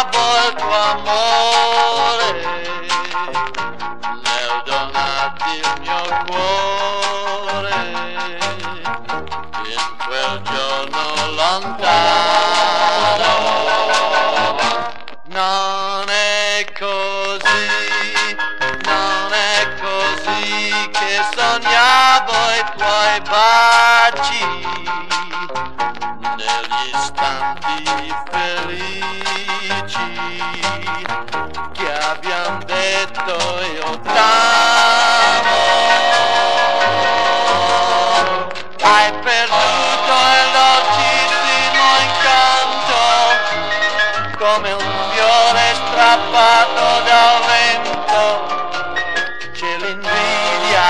sognavo il tuo amore nel donarti il mio cuore in quel giorno lontano. Non è così, non è così che sognavo i tuoi baci negli istanti felici che abbiamo detto io t'amo. Hai perduto il dolcissimo incanto come un fiore strappato dal vento. C'è l'invidia,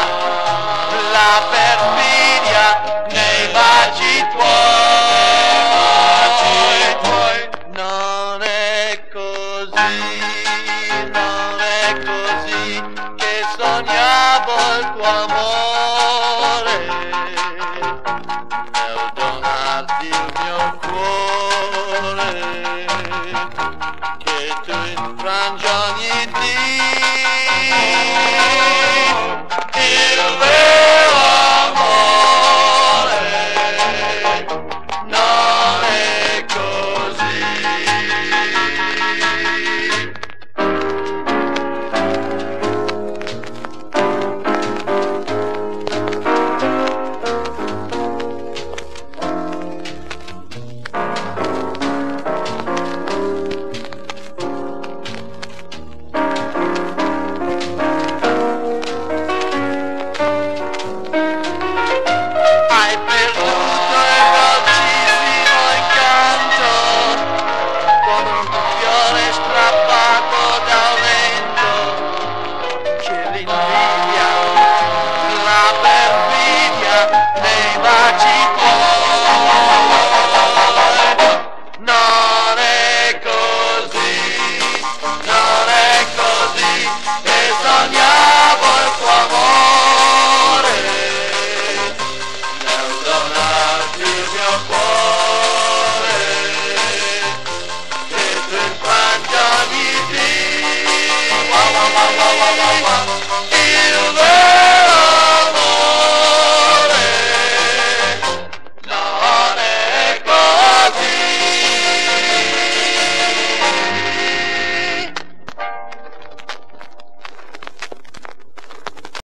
la perfidia nei baci tuoi. Non è così, non è così che sognavo il tuo amore nel donarti il mio cuore che tu infrangi ogni dì. Il vero amore non è così. Hai perduto il dolcissimo incanto come un fiore strappato dal vento. C'è l'invidia, la perfidia nei baci tuoi. Non è così, non è così che sognavo